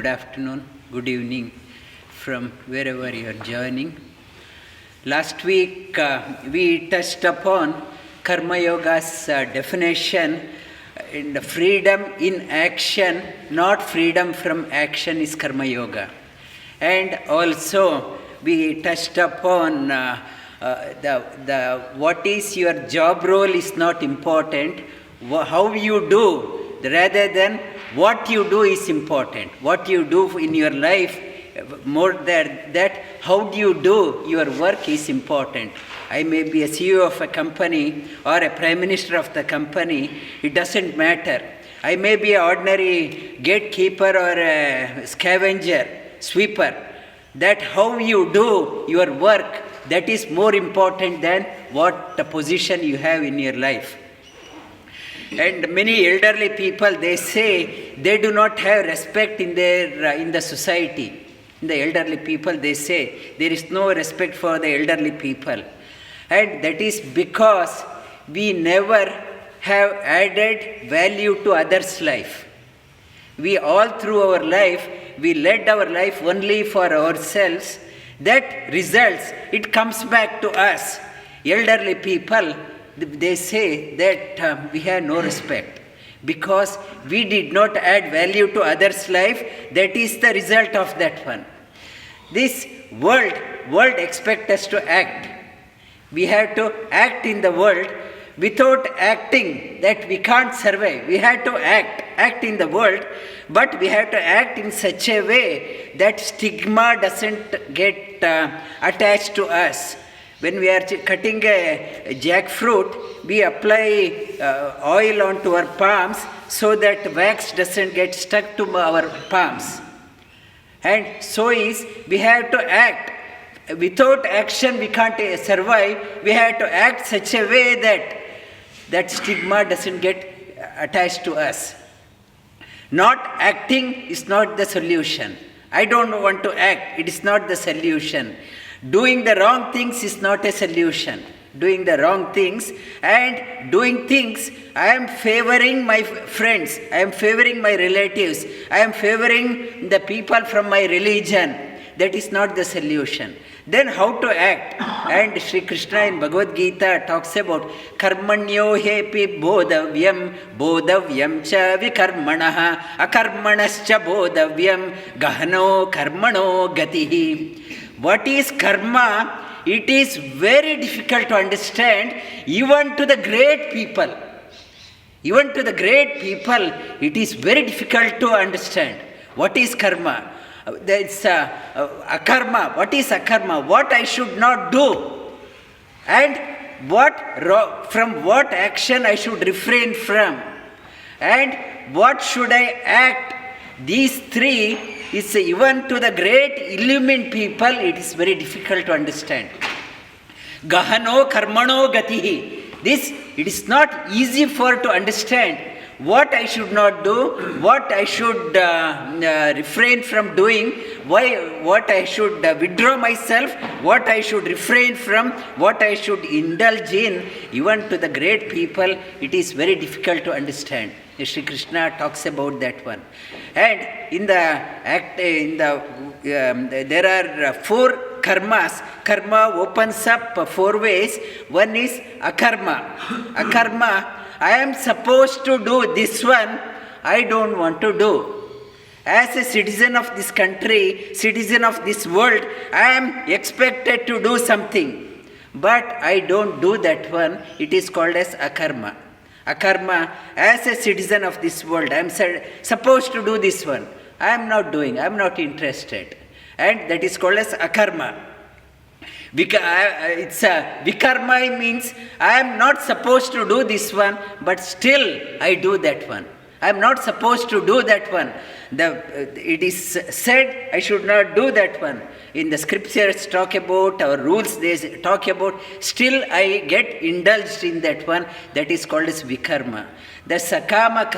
good afternoon, good evening from wherever you are joining. Last week we touched upon Karma Yoga's definition. In the freedom in action, not freedom from action, is Karma Yoga. And also we touched upon what is your job role is not important. How you do rather than what you do is important. What you do in your life, more than that, how do you do your work is important. I may be a CEO of a company or a prime minister of the company, it doesn't matter. I may be an ordinary gatekeeper or a scavenger, sweeper. That how you do your work, that is more important than what the position you have in your life. And many elderly people, they say they do not have respect in the society. In the elderly people, they say there is no respect for the elderly people. And that is because we never have added value to others' life. We all through our life, we led our life only for ourselves. That results, it comes back to us. Elderly people, they say that we have no respect because we did not add value to others' life. That is the result of that one. This world expects us to act. We have to act in the world. Without acting, that we can't survive. We have to act in the world, but we have to act in such a way that stigma doesn't get attached to us. When we are cutting a jackfruit, we apply oil onto our palms so that wax doesn't get stuck to our palms. And so we have to act. Without action, we can't survive. We have to act such a way that stigma doesn't get attached to us. Not acting is not the solution. I don't want to act. It is not the solution. Doing the wrong things is not a solution. Doing the wrong things and doing things, I am favoring my friends, I am favoring my relatives, I am favoring the people from my religion. That is not the solution. Then how to act? And Shri Krishna in Bhagavad Geeta talks about karmanyo hepi bodhavyam cha vikarmanaha akarmanascha bodhavyam gahano karmano gatihi. What is karma? It is very difficult to understand even to the great people. Even to the great people, it is very difficult to understand. What is karma? It's akarma. What is akarma? What I should not do. And from what action I should refrain from. And what should I act. These three is even to the great illumined people, it is very difficult to understand. Gahano karmano gatihi. This, it is not easy to understand. What I should not do, what I should refrain from doing, what I should withdraw myself, what I should refrain from, what I should indulge in, even to the great people, it is very difficult to understand. Shri Krishna talks about that one. And there are four karmas. Karma opens up four ways. One is akarma. Akarma, I am supposed to do this one, I don't want to do. As a citizen of this country, citizen of this world, I am expected to do something. But I don't do that one, it is called as akarma. Akarma, as a citizen of this world, I am supposed to do this one. I am not doing, I am not interested. And that is called as akarma. Vikarma means I am not supposed to do this one, but still I do that one. I am not supposed to do that one. It is said I should not do that one. In the scriptures talk about, our rules they talk about, still I get indulged in that one. That is called as vikarma. The sakama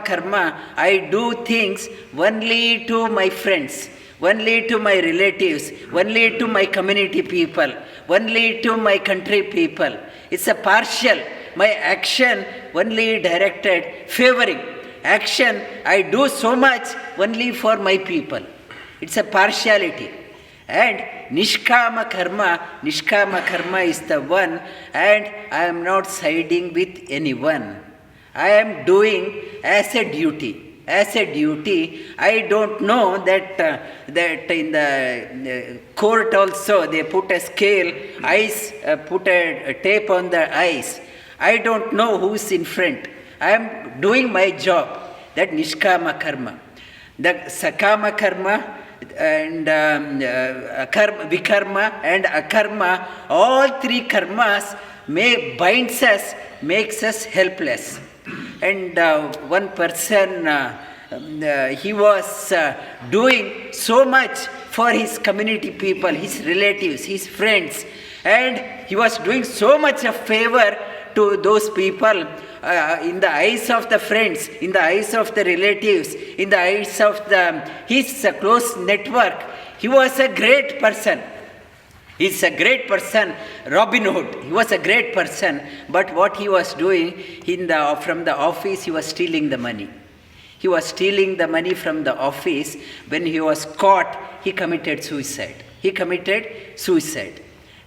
karma, I do things only to my friends, only to my relatives, only to my community people, only to my country people. It's a partial. My action only directed, favoring. action, I do so much only for my people. It's a partiality. And Nishkama karma is the one, and I am not siding with anyone. I am doing as a duty. As a duty, I don't know that in the court also they put a scale, put a tape on the eyes. I don't know who's in front. I am doing my job. That Nishkama karma. The Sakama karma and Vikarma and Akarma, all three karmas binds us, makes us helpless. And one person, he was doing so much for his community people, his relatives, his friends, and he was doing so much of favor to those people in the eyes of the friends, in the eyes of the relatives, in the eyes of his close network. He was a great person. He's a great person, Robin Hood. He was a great person, but what he was doing from the office, he was stealing the money. He was stealing the money from the office. When he was caught, he committed suicide.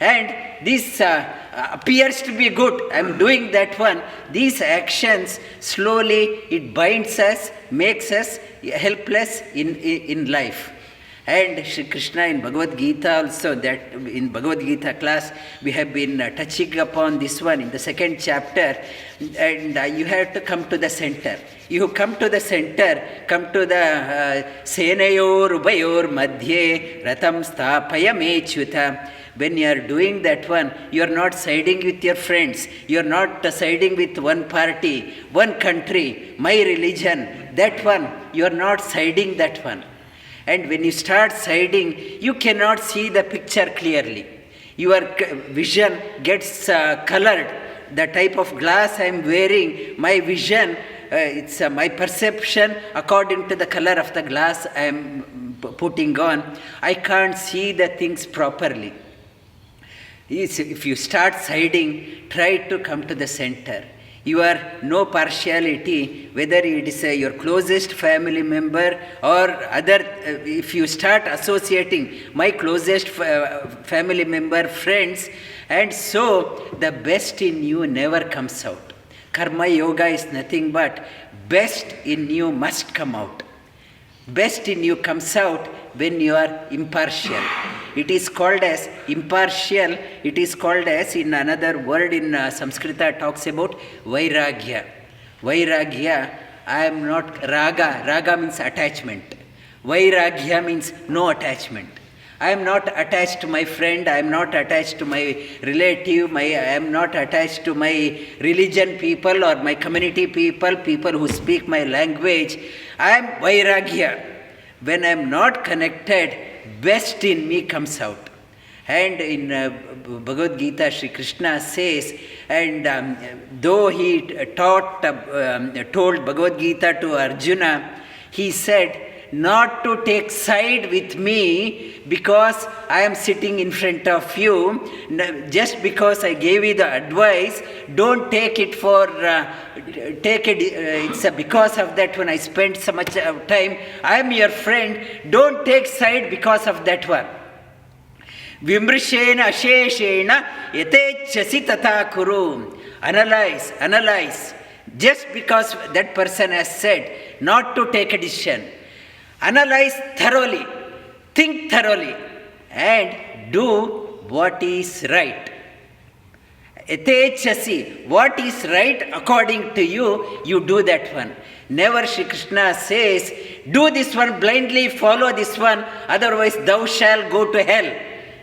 And this appears to be good. I'm doing that one. These actions, slowly, it binds us, makes us helpless in life. And Shri Krishna in Bhagavad Geeta also, that in Bhagavad Geeta class, we have been touching upon this one in the second chapter. And you have to come to the center. You come to the center, come to the Senayor Ubayor Madhye Ratam Stapayamechyuta. When you are doing that one, you are not siding with your friends. You are not siding with one party, one country, my religion. That one, you are not siding that one. And when you start siding, you cannot see the picture clearly. Your vision gets colored. The type of glass I am wearing, my vision, it's my perception according to the color of the glass I am putting on. I can't see the things properly. If you start siding, try to come to the center. You are no partiality, whether it is your closest family member or other. If you start associating my closest family member, friends, and so the best in you never comes out. Karma yoga is nothing but best in you must come out. Best in you comes out when you are impartial. It is called as impartial. It is called as, in another word in Sanskrita talks about vairagya. Vairagya, I am not raga. Raga means attachment. Vairagya means no attachment. I am not attached to my friend. I am not attached to my relative. I am not attached to my religion people or my community people who speak my language. I am vairagya. When I am not connected, best in me comes out. And in Bhagavad Geeta, Shri Krishna says, and though he told Bhagavad Geeta to Arjuna, he said, not to take side with me because I am sitting in front of you. Just because I gave you the advice, don't take it for, it's because of that when I spent so much time. I am your friend. Don't take side because of that one. Vimrishena asheshena yatechasi tata kuru. Analyze. Just because that person has said not to take a decision. Analyze thoroughly, think thoroughly, and do what is right. Etechasi, what is right according to you, you do that one. Never Shri Krishna says, do this one blindly, follow this one, otherwise thou shalt go to hell.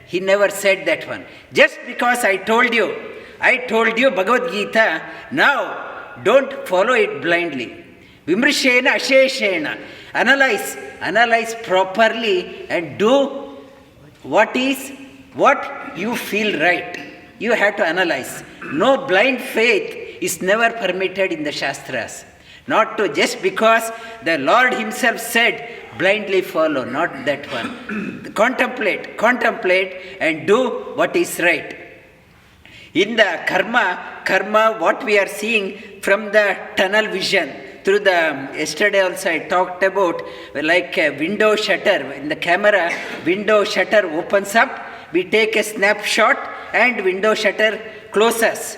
He never said that one. Just because I told you Bhagavad Geeta, now don't follow it blindly. Vimrishena asheshena. Analyze properly and do what you feel right. You have to analyze. No blind faith is never permitted in the Shastras. Not to just because the Lord himself said, blindly follow, not that one. Contemplate and do what is right. In the karma, what we are seeing from the tunnel vision, through the, yesterday also I talked about like a window shutter. In the camera, window shutter opens up, we take a snapshot and window shutter closes.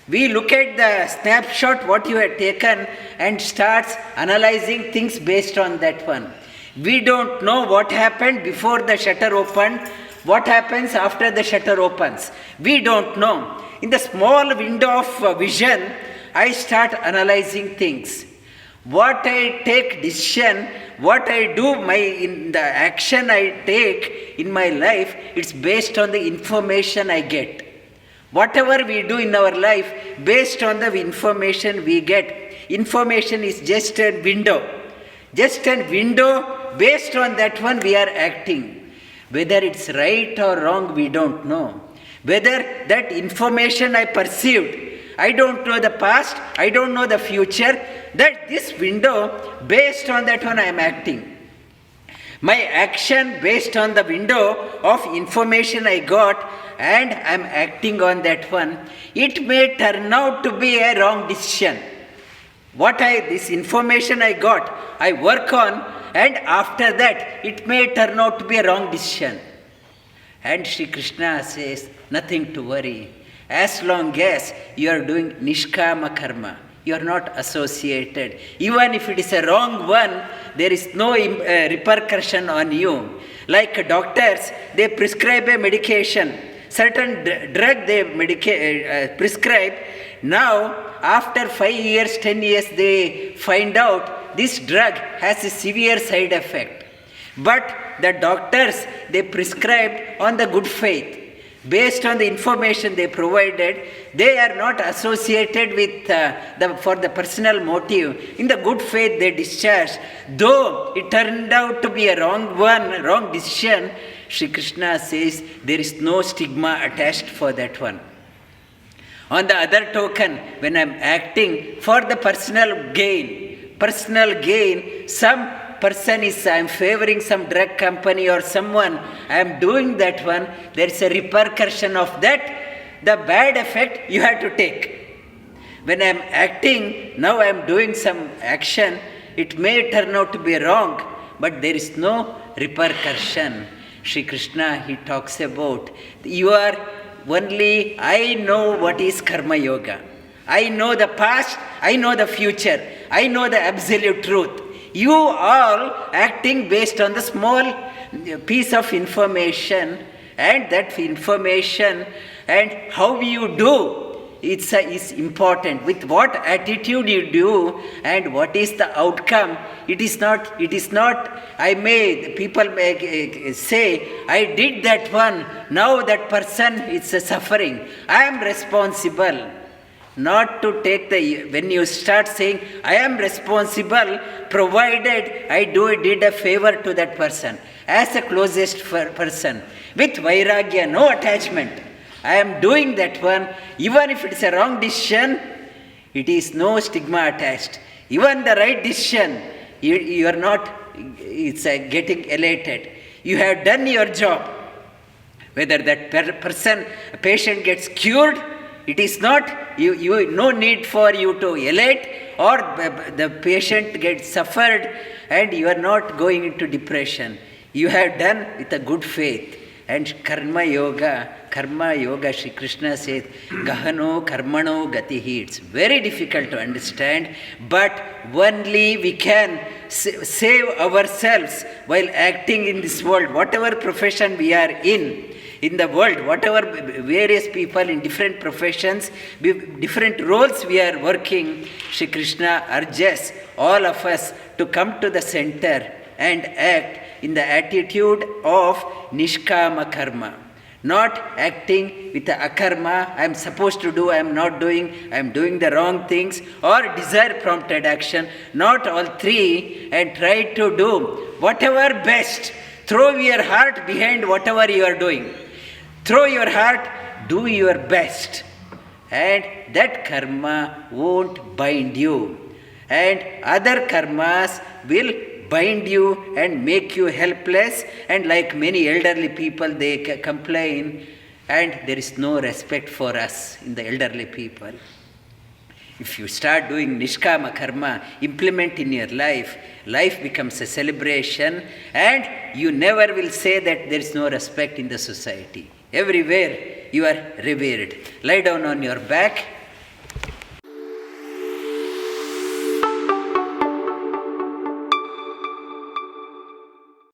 We look at the snapshot, what you have taken, and starts analyzing things based on that one. We don't know what happened before the shutter opened, what happens after the shutter opens. We don't know. In the small window of vision, I start analyzing things. What I take decision, what I do, in the action I take in my life, it's based on the information I get. Whatever we do in our life, based on the information we get. Information is just a window. Just a window, based on that one we are acting. Whether it's right or wrong, we don't know. Whether that information I perceived, I don't know the past, I don't know the future, that this window, based on that one I am acting. My action based on the window of information I got, and I am acting on that one, it may turn out to be a wrong decision. This information I got, I work on, and after that, it may turn out to be a wrong decision. And Shri Krishna says, nothing to worry. As long as you are doing nishkama karma, you are not associated. Even if it is a wrong one, there is no repercussion on you. Like doctors, they prescribe a medication. Certain drug they prescribe. Now, after 5 years, 10 years, they find out this drug has a severe side effect. But the doctors, they prescribed on the good faith. Based on the information they provided, they are not associated with for the personal motive. In the good faith they discharged. Though it turned out to be a wrong decision, Shri Krishna says there is no stigma attached for that one. On the other token, when I am acting for the personal gain, some person I am favoring some drug company or someone, I am doing that one, there is a repercussion of that, the bad effect you have to take. When I am acting, now I am doing some action, it may turn out to be wrong, but there is no repercussion. Shri Krishna, he talks about, I know what is karma yoga. I know the past, I know the future, I know the absolute truth. You all acting based on the small piece of information, and that information and how you do is important. With what attitude you do and what is the outcome, people may say, I did that one, now that person is suffering. I am responsible. Not to take when you start saying, I am responsible, provided I did a favor to that person, as the closest person, with vairagya, no attachment. I am doing that one, even if it is a wrong decision, it is no stigma attached. Even the right decision, you are not, getting elated. You have done your job. Whether that patient gets cured, it is not, no need for you to elate, or the patient gets suffered and you are not going into depression. You have done with a good faith. And karma yoga, Shri Krishna says, gahano karmano gatihi. It's very difficult to understand, but only we can save ourselves while acting in this world, whatever profession we are in the world, whatever various people in different professions, different roles we are working, Shri Krishna urges all of us to come to the center and act in the attitude of nishkama karma. Not acting with the akarma, I am supposed to do, I am not doing, I am doing the wrong things, or desire prompted action, not all three, and try to do whatever best. Throw your heart behind whatever you are doing. Throw your heart, do your best, and that karma won't bind you. And other karmas will bind you and make you helpless, and like many elderly people, they complain, and there is no respect for us in the elderly people. If you start doing nishkama karma, implement in your life, life becomes a celebration, and you never will say that there is no respect in the society. Everywhere you are revered. Lie down on your back